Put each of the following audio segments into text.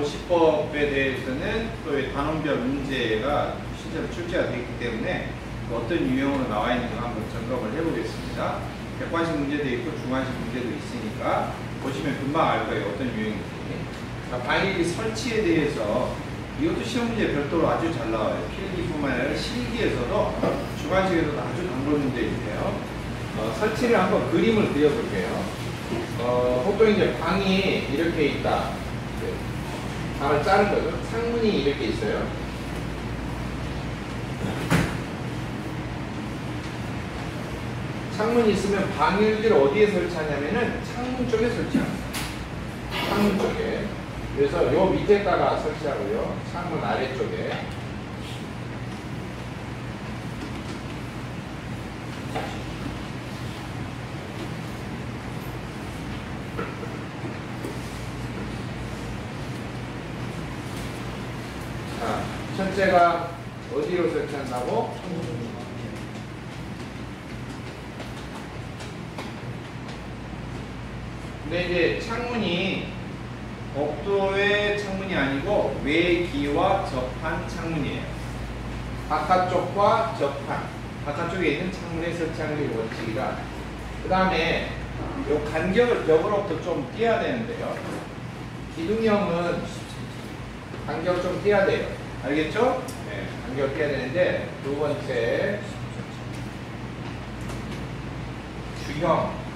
고시법에 대해서는 또 이 단원별 문제가 실제로 출제가 되어 있기 때문에 어떤 유형으로 나와 있는지 한번 점검을 해보겠습니다. 객관식 문제도 있고 주관식 문제도 있으니까 보시면 금방 알 거예요. 어떤 유형인지. 자, 방일기 설치에 대해서 이것도 시험 문제 별도로 아주 잘 나와요. 필기뿐만 아니라 실기에서도 주관식에서도 아주 단골 문제인데요. 설치를 한번 그림을 그려볼게요. 보통 이제 방이 이렇게 있다. 방을 자른 거죠. 창문이 이렇게 있어요. 창문이 있으면 방열기를 어디에 설치하냐면은 창문 쪽에 설치합니다. 창문 쪽에. 그래서 요 밑에다가 설치하고요. 창문 아래쪽에. 자, 첫째가 어디로 설치한다고? 근데 이제 창문이 복도의 창문이 아니고 외기와 접한 창문이에요. 바깥쪽과 접한, 바깥쪽에 있는 창문에 설치하는 게 원칙이다. 그 다음에 요 간격을 벽으로부터 좀 띄어야 되는데요. 기둥형은 간격을 좀 띄어야 돼요. 알겠죠? 네, 간격을 띄어야 되는데, 두 번째 주형.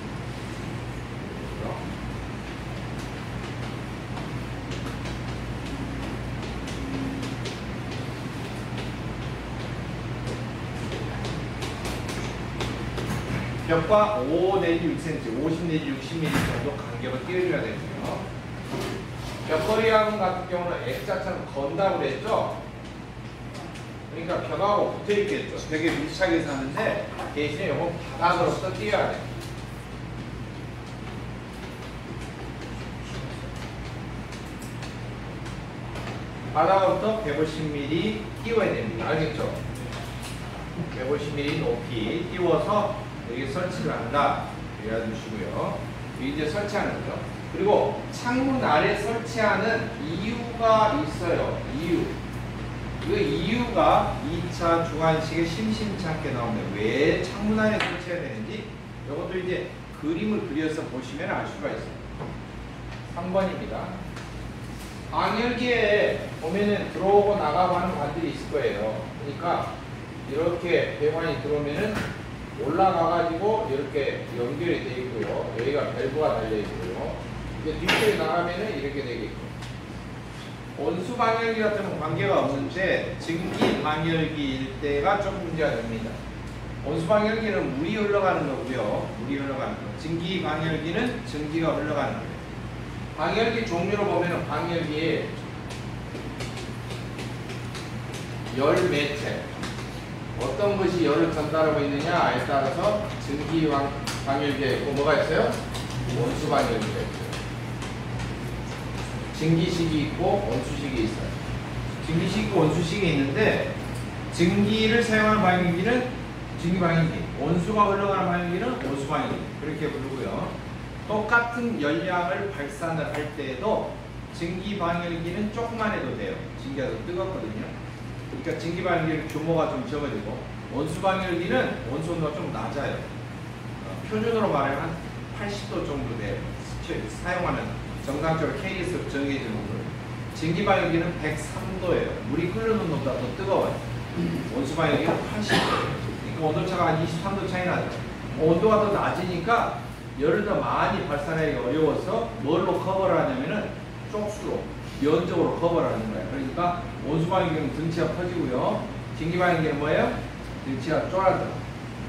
벽과 5 내지 6cm, 50 내지 60mm 정도 간격을 띄워줘야 되고요. 벽걸이하고 같은 경우는 X자처럼 건다고 그랬죠? 그러니까 벽하고 붙어 있겠죠. 벽에 밀착해서 하는데 대신에 이건 바닥으로부터 띄워야 돼요. 바닥으로부터 150mm 띄워야 됩니다. 알겠죠? 150mm 높이 띄워서 여기 설치를 한다. 이래 주시고요. 이제 설치하는 거죠. 그리고 창문 아래 설치하는 이유가 있어요. 이유. 그 이유가 2차 주관식에 심심찮게 나옵니다. 왜 창문 안에 설치해야 되는지 이것도 이제 그림을 그려서 보시면 알 수가 있어요. 3번입니다. 방열기에 보면은 들어오고 나가고 하는 관들이 있을 거예요. 그러니까 이렇게 배관이 들어오면은 올라가가지고 이렇게 연결이 되어 있고요. 여기가 밸브가 달려 있고요. 이제 뒤쪽에 나가면은 이렇게 되겠고. 온수 방열기 같은 관계가 없는데 증기 방열기일 때가 좀 문제가 됩니다. 온수 방열기는 물이 흘러가는 거고요. 물이 흘러가는 거. 증기 방열기는 증기가 흘러가는 거예요. 방열기 종류로 보면은 방열기에 열 매체. 어떤 것이 열을 전달하고 있느냐에 따라서 증기 방열기에 있고 뭐가 있어요? 온수 방열기가 있어요. 증기식이 있고 온수식이 있어요. 증기식 있고 온수식이 있는데 증기를 사용하는 방열기는 증기 방열기, 온수가 흘러가는 방열기는 온수 방열기 그렇게 부르고요. 똑같은 열량을 발산을 할 때에도 증기 방열기는 조금만 해도 돼요. 증기가 더 뜨겁거든요. 그러니까 증기 방열기는 규모가 좀 적어지고 온수 방열기는 온수 온도가 좀 낮아요. 표준으로 말하면 한 80도 정도 돼요. 사용하는 정상적으로 K에서 정해진 온도. 증기 방열기는 103도예요. 물이 끓는 온도보다 더 뜨거워요. 온수 방열기는 80도예요. 그러니까 온도차가 한 23도 차이 나죠. 온도가 더 낮으니까 열을 더 많이 발산하기 어려워서 뭘로 커버를 하냐면은 쪽수로 면적으로 커버를 하는 거예요. 그러니까 온수 방열기는 등치가 커지고요. 증기 방열기는 뭐예요? 등치가 쫄아들어.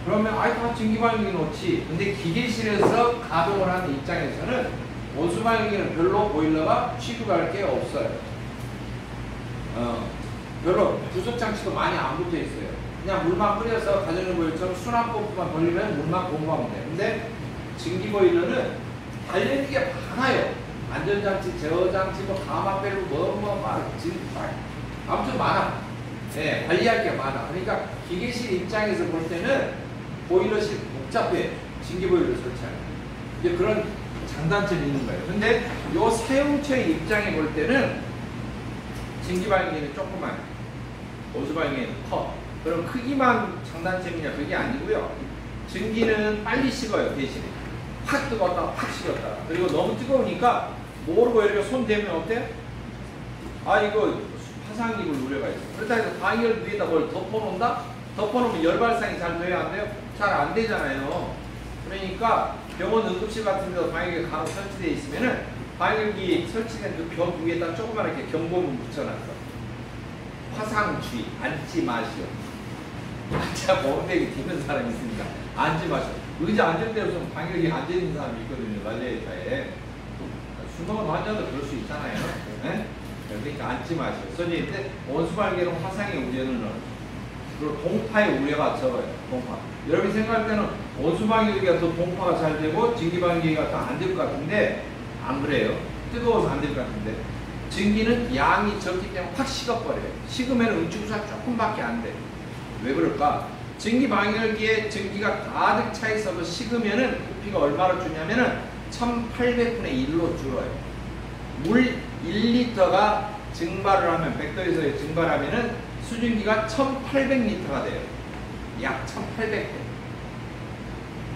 그러면 다 증기 방열기 놓지. 근데 기계실에서 가동을 하는 입장에서는 온수 방열기는 별로 보일러가 취급할 게 없어요. 별로 부속 장치도 많이 안 붙어 있어요. 그냥 물만 끓여서 가정용 보일러처럼 순환 펌프만 돌리면 물만 공부하면 돼요. 근데 증기 보일러는 달리는 게 많아요. 안전장치, 제어장치, 가마 빼고 아무튼 많아. 네, 관리할 게 많아. 그러니까 기계실 입장에서 볼 때는 보일러실 복잡해. 증기 보일러 설치하는. 이제 그런 장단점이 있는 거예요. 근데 요 사용처의 입장에 볼 때는 증기 방향기는 조그만, 온수 방향기는 커. 그럼 크기만 장단점이냐? 그게 아니고요. 증기는 빨리 식어요, 대신에. 확 뜨거웠다가 확 식었다가. 그리고 너무 뜨거우니까 모르고 이렇게 손 대면 어때? 아, 이거 화상입을 우려가 있어. 그렇다 해서 방열 위에다 뭘 덮어놓는다? 덮어놓으면 열 발산이 잘 돼야 안 돼요? 잘 안 되잖아요. 그러니까 병원 응급실 같은 데서 방열기가 간혹 설치되어 있으면은 방열기 설치된 그 벽 위에다 조그맣게 경고문 붙여놨어. 화상주의, 앉지 마시오. 앉아 모르게 뒤는 사람이 있으니까 앉지 마시오. 의자 앉을 때 무슨 방열기 앉아있는 사람이 있거든요, 말레이시아에. 수능은 환자도 그럴 수 있잖아요. 네? 그러니까 앉지 마시오. 써져 있는데 온수방열기는 화상의 우려는 그리고 동파의 우려가 적어요. 동파. 여러분이 생각할 때는 온수방열기가 더 동파가 잘 되고 증기방열기가 더 안 될 것 같은데 안 그래요. 뜨거워서 안 될 것 같은데 증기는 양이 적기 때문에 확 식어버려요. 식으면 응축수가 조금밖에 안 돼. 왜 그럴까? 증기방열기에 증기가 가득 차 있어서 식으면은 부피가 얼마로 주냐면은 1800분의 1로 줄어요. 물 1리터가 증발을 하면 100도에서 증발하면은 수증기가 1800리터가 돼요. 약 1800배.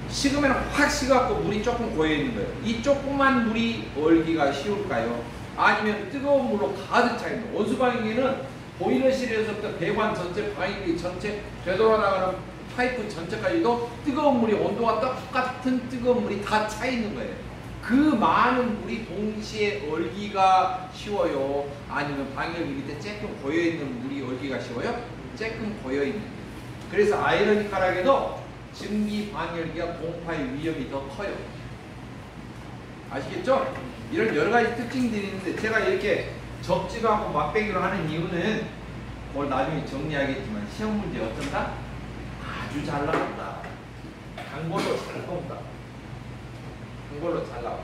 식으면 확 식어갖고 물이 조금 고여있는 거예요. 이 조그만 물이 얼기가 쉬울까요? 아니면 뜨거운 물로 가득 차 있는 온수방열기는 보일러실에서부터 배관 전체, 방열기 전체, 되돌아나가는 파이프 전체까지도 뜨거운 물이 온도가 똑같은 뜨거운 물이 다 차 있는 거예요. 그 많은 물이 동시에 얼기가 쉬워요? 아니면 방열기 밑에 조금 고여있는 물이 얼기가 쉬워요? 조금 고여있는. 그래서 아이러니컬하게도 증기 방열기가 동파의 위험이 더 커요. 아시겠죠? 이런 여러 가지 특징들이 있는데 제가 이렇게 적지도 않고 막배기로 하는 이유는 뭘 나중에 정리하겠지만 시험 문제 어떤다? 아주 잘 나온다. 단골로 잘 나온다. 단골로 잘 나와.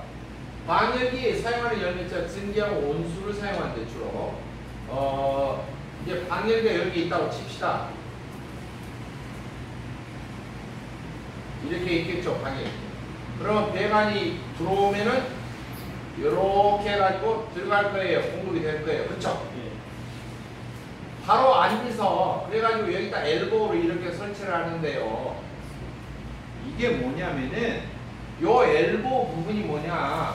방열기에 사용하는 열매자 증기하고 온수를 사용하는데 주로 이제 방열기가 여기 있다고 칩시다. 이렇게 있겠죠, 방열기. 그러면 배관이 들어오면은 이렇게 해가지고 들어갈 거예요. 공급이 될 거예요. 그쵸? 바로 앉아서 그래가지고 여기다 엘보를 이렇게 설치를 하는데요. 이게 뭐냐면은 요 엘보 부분이 뭐냐,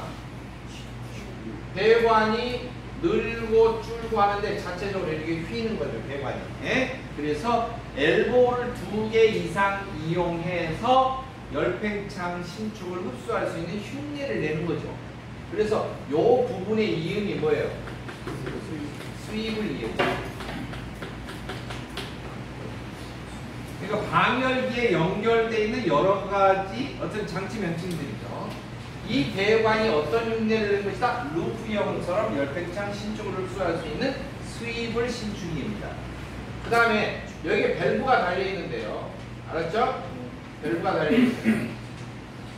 배관이 늘고 줄고 하는데 자체적으로 이렇게 휘는 거죠, 배관이. 예? 그래서 엘보를 2개 이상 이용해서 열팽창 신축을 흡수할 수 있는 흉내를 내는 거죠. 그래서 요 부분의 이음이 뭐예요? 수입을 이음해요. 그러니까 방열기에 연결되어 있는 여러 가지 어떤 장치 명칭들이죠. 이 배관이 어떤 흉내를 내는 것이다? 루프형처럼 열팽창 신축을 흡수할 수 있는 수입을 신축입니다. 그 다음에 여기에 밸브가 달려있는데요. 알았죠? 밸브가 달려있어요.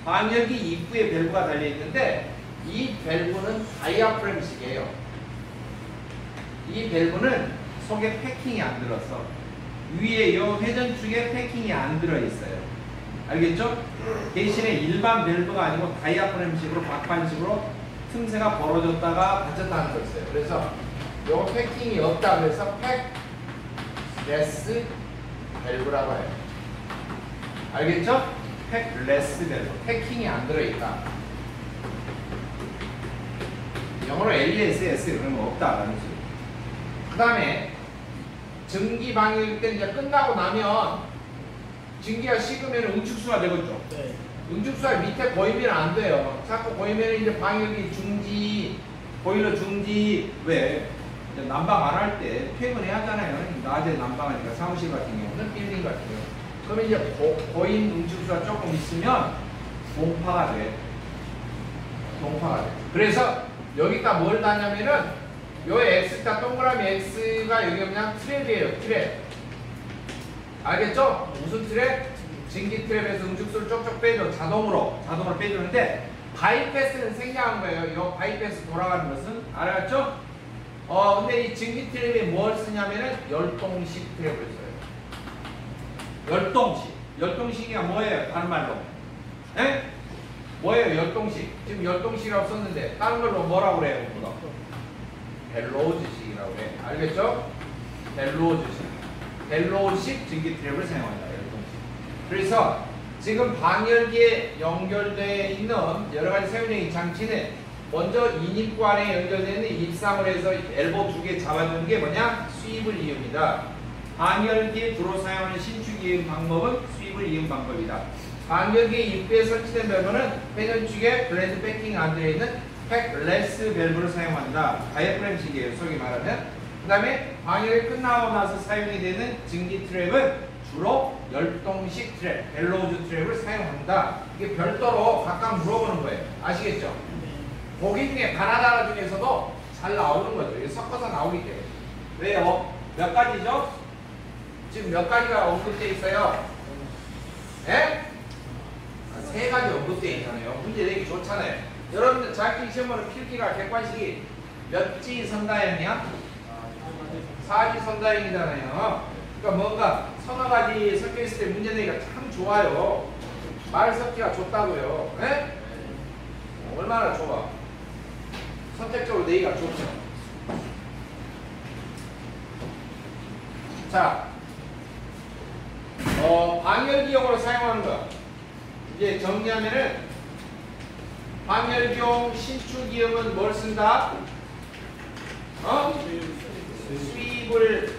방열기 입구에 밸브가 달려있는데 이 밸브는 다이아프램식이에요. 이 밸브는 속에 패킹이 안 들어서 위에 이 회전축에 패킹이 안 들어있어요. 알겠죠? 대신에 일반 밸브가 아니고 다이아프램식으로 박판식으로 틈새가 벌어졌다가 닫혔다는 거 있어요. 그래서 이 패킹이 없다 그래서 팩레스 밸브라고 해요. 알겠죠? 팩레스 밸브. 패킹이 안 들어있다. 영어로 LESS 그러면 없다라는 소리. 그 다음에 증기 방열 때 이제 끝나고 나면 증기가 식으면 응축수가 되겠죠. 네. 응축수가 밑에 고이면 안 돼요. 자꾸 고이면 이제 방열기 중지, 보일러 중지, 왜? 이제 난방 안 할 때 퇴근해야 하잖아요. 낮에 난방하니까 사무실 같은 경우는 빌딩 같은 경우. 그러면 이제 고인 응축수가 조금 있으면 동파가 돼. 동파가 돼. 그래서 여기다 뭘 다냐면은 요 X자 동그라미 X가 여기 그냥 트랩이에요. 트랩. 알겠죠? 무슨 트랩? 증기 트랩에서 응축수를 쪽쪽 빼줘. 자동으로 빼주는데 바이패스는 생략한 거예요. 요 바이패스 돌아가는 것은. 알았죠? 근데 이 증기 트랩에 뭘 쓰냐면은 열동식 트랩을 써요. 열동식. 열동식이 뭐예요? 다른 말로. 에? 뭐예요? 열동식. 지금 열동식이라고 썼는데 다른 걸로 뭐라고 그래요? 벨로우즈식이라고. 트랩이라고 해. 알겠죠? 벨로우식 증기 트랩을 사용한다. 그래서 지금 방열기에 연결되어 있는 여러 가지 세운형의 장치는 먼저 인입관에 연결되어 있는 입상을 해서 엘보 2개 잡아주는 게 뭐냐? 스윕을 이용이다. 방열기에 주로 사용하는 신축 이용 방법은 스윕을 이용 방법이다. 방열기 입구에 설치된 밸브는 회전축에 블렌드 패킹이 안 되어 있는 팩레스 밸브를 사용한다. 다이어프램식이에요. 속이 말하면. 그 다음에 방열이 끝나고 나서 사용이 되는 증기 트랩은 주로 열동식 트랩, 벨로우즈 트랩을 사용한다. 이게 별도로 각각 물어보는 거예요. 아시겠죠? 보기 중에 가나다라 중에서도 잘 나오는 거죠. 이게 섞어서 나오기 때문에. 왜요? 몇 가지죠? 지금 몇 가지가 언급되어 있어요? 예? 3가지 언급되어 있잖아요. 문제 내기 좋잖아요. 여러분들 자격증 시험으로 필기가 객관식이 몇지 선다형이야? 4지 선다형이잖아요. 그러니까 뭔가 서너 가지 섞여 있을 때 문제 내기가 참 좋아요. 말 섞기가 좋다고요. 예? 얼마나 좋아. 선택적으로 내기가 좋죠. 자, 방열기용으로 사용하는 거. 이제 정리하면은 방열기용 신축기용은 뭘 쓴다? 스윕을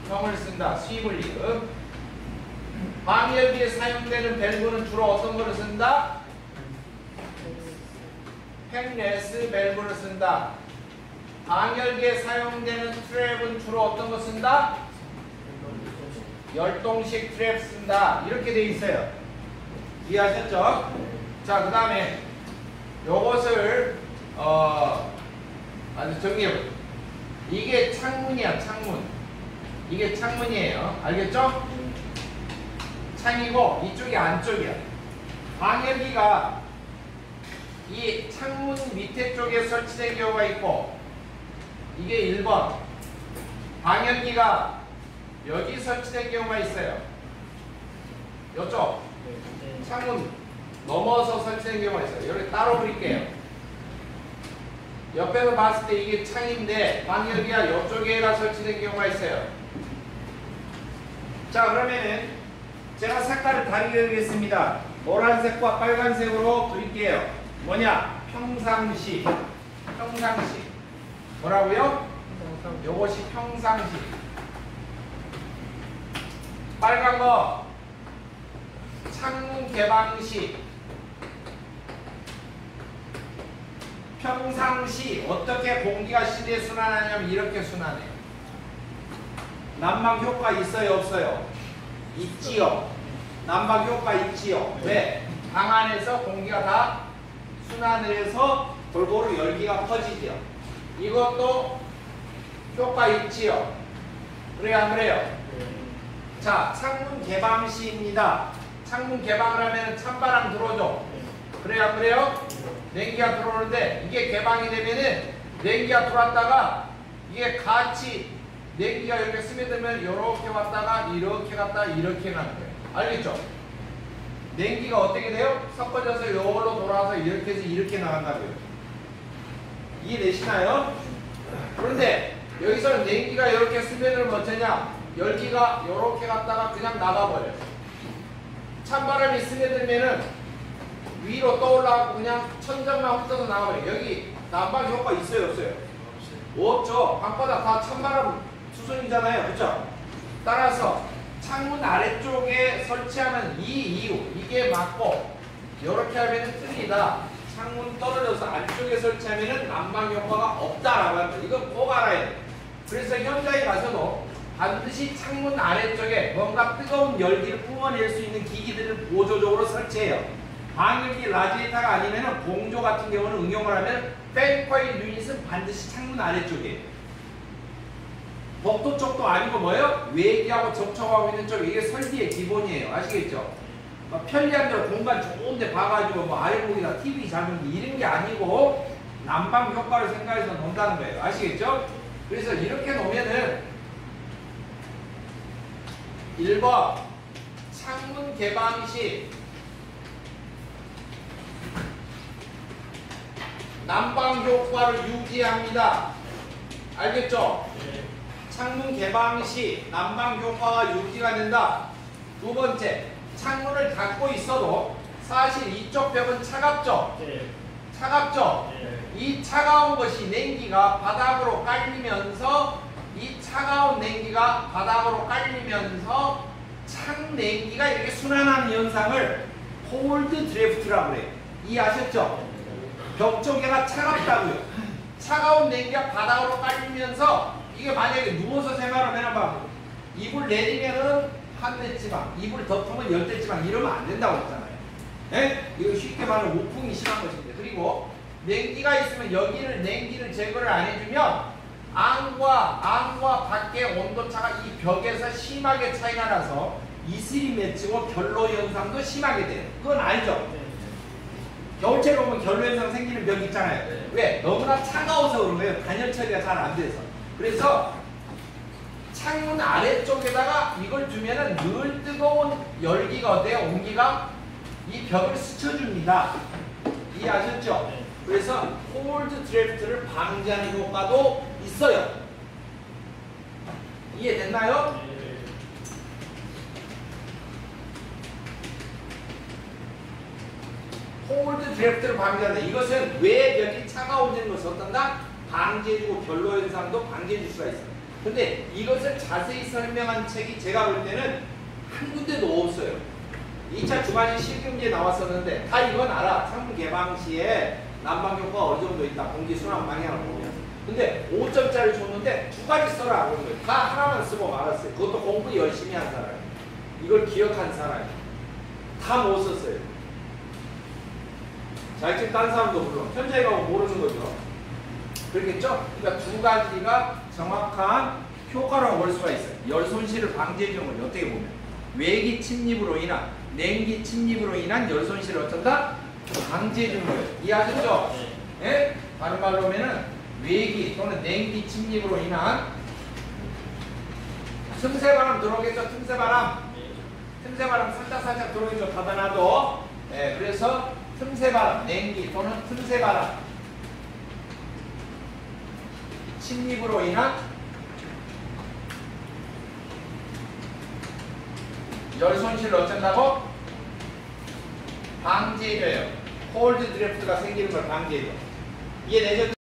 형을 쓴다. 스윕을 이음. 방열기에 사용되는 밸브는 주로 어떤 거를 쓴다? 팩레스 밸브를 쓴다. 방열기에 사용되는 트랩은 주로 어떤 거 쓴다? 열동식 트랩 쓴다. 이렇게 돼 있어요. 이해하셨죠? 자, 그 다음에 요것을 아주 정리해볼게요. 이게 창문이야. 창문. 이게 창문이에요. 알겠죠? 창이고 이쪽이 안쪽이야. 방열기가 이 창문 밑에 쪽에 설치된 경우가 있고, 이게 1번. 방열기가 여기 설치된 경우가 있어요. 이쪽 창문 넘어서 설치된 경우가 있어요. 이렇게 따로 그릴게요. 옆에서 봤을 때 이게 창인데 방열기가 이쪽에다 설치된 경우가 있어요. 자, 그러면은 제가 색깔을 다르게 그리겠습니다. 노란색과 빨간색으로 그릴게요. 뭐냐? 평상시. 평상시. 뭐라고요? 요것이 평상시. 빨간 거 창문 개방시. 평상시 어떻게 공기가 실내에 순환하냐면 이렇게 순환해요. 난방 효과 있어요, 없어요? 있지요. 난방 효과 있지요. 왜? 방 안에서 공기가 다 순환을 해서 골고루 열기가 퍼지지요. 이것도 효과 있지요. 그래요, 안 그래요? 자, 창문 개방 시입니다. 창문 개방을 하면 찬바람 들어오죠. 그래요, 안 그래요? 냉기가 들어오는데 이게 개방이 되면은 냉기가 들어왔다가 이게 같이 냉기가 이렇게 스며들면 이렇게 왔다가 이렇게 갔다가 이렇게 가는 거예요. 알겠죠? 냉기가 어떻게 돼요? 섞어져서 요걸로 돌아와서 이렇게 해서 이렇게 나간다고요. 이해되시나요? 그런데 여기서는 냉기가 이렇게 스며들면 어쩌냐? 열기가 이렇게 갔다가 그냥 나가버려요. 찬바람이 스며들면은 위로 떠올라가고 그냥 천장만 훑어서 나가버려요. 여기 난방 효과 있어요, 없어요? 없죠. 방바닥 다 찬바람 수순이잖아요. 그렇죠? 따라서 창문 아래쪽에 설치하는 이 이유, 이게 맞고 이렇게 하면 틀리다. 창문 떨어져서 안쪽에 설치하면 난방 효과가 없다라고 합니다. 이건 꼭 알아야 돼요. 그래서 현장에 가서도 반드시 창문 아래쪽에 뭔가 뜨거운 열기를 뿜어낼 수 있는 기기들을 보조적으로 설치해요. 방열기 라디에이터가 아니면 공조 같은 경우는 응용을 하면 팬코일 유닛은 반드시 창문 아래쪽이에요. 복도 쪽도 아니고 뭐예요? 외기하고 접촉하고 있는 쪽, 이게 설비의 기본이에요. 아시겠죠? 편리한 대로 공간 좋은 데 봐가지고 뭐 아래목이나 TV 잡는 게 이런 게 아니고 난방 효과를 생각해서 놓는다는 거예요. 아시겠죠? 그래서 이렇게 놓으면은 1번 창문 개방 시 난방 효과를 유지합니다. 알겠죠? 창문 개방 시 난방 효과가 유지가 된다. 두 번째, 창문을 닫고 있어도 사실 이쪽 벽은 차갑죠? 네. 차갑죠? 네. 이 차가운 것이 냉기가 바닥으로 깔리면서 이 차가운 냉기가 바닥으로 깔리면서 창 냉기가 이렇게 순환하는 현상을 콜드 드래프트라고 해요. 이해하셨죠? 벽 쪽에가 차갑다고요. 차가운 냉기가 바닥으로 깔리면서 이게 만약에 누워서 생활을 해놔봐. 이불 내리면은 한대지방, 이불 덮으면 열대지방 이러면 안 된다고 했잖아요. 예? 이거 쉽게 말하면 우풍이 심한 것인데. 그리고 냉기가 있으면 여기를 냉기를 제거를 안 해주면 안과 밖의 온도차가 이 벽에서 심하게 차이가 나서 이슬이 맺히고 결로 현상도 심하게 돼요. 그건 알죠? 네. 겨울철에 오면 결로 현상 생기는 벽 있잖아요. 네. 왜? 너무나 차가워서 그런 거예요. 단열 처리가 잘 안 돼서. 그래서 창문 아래쪽에다가 이걸 두면은 늘 뜨거운 열기가 어때요? 온기가 이 벽을 스쳐줍니다. 이해하셨죠? 네. 그래서 콜드 드래프트를 방지하는 효과도 있어요. 이해됐나요? 네. 콜드 드래프트를 방지한다. 이것은 왜 벽이 차가워지는 것을 어떤가? 방지해주고 결로 현상도 방지해줄 수가 있어요. 근데 이것을 자세히 설명한 책이 제가 볼 때는 한 군데도 없어요. 2차 주관식 실기문제에 나왔었는데 다 이건 알아. 창문 개방 시에 난방 효과가 어느 정도 있다. 공기 순환 방향을 보면. 근데 5점짜리 줬는데 두 가지 써라. 그런 거예요. 다 하나만 쓰고 말았어요. 그것도 공부 열심히 한 사람. 이걸 기억한 사람. 다 못 썼어요. 자격증 딴 사람도 물론 현장에 가고 모르는 거죠. 그렇겠죠? 그러니까 두 가지가 정확한 효과라고 볼 수가 있어요. 열 손실을 방지해 주는 거죠. 어떻게 보면 외기 침입으로 인한 냉기 침입으로 인한 열 손실을 어쩐다? 방지해 주는 거예요. 이해하셨죠? 네. 예? 다른 말로 하면은 외기 또는 냉기 침입으로 인한 틈새바람 들어오겠죠? 틈새바람. 네. 틈새바람 살짝 들어오겠죠? 닫아놔도. 예, 그래서 틈새바람, 냉기 또는 틈새바람 침입으로 인한 열 손실을 어쩐다고? 방지해줘요. 콜드 드래프트가 생기는 걸 방지해줘. 이해되죠?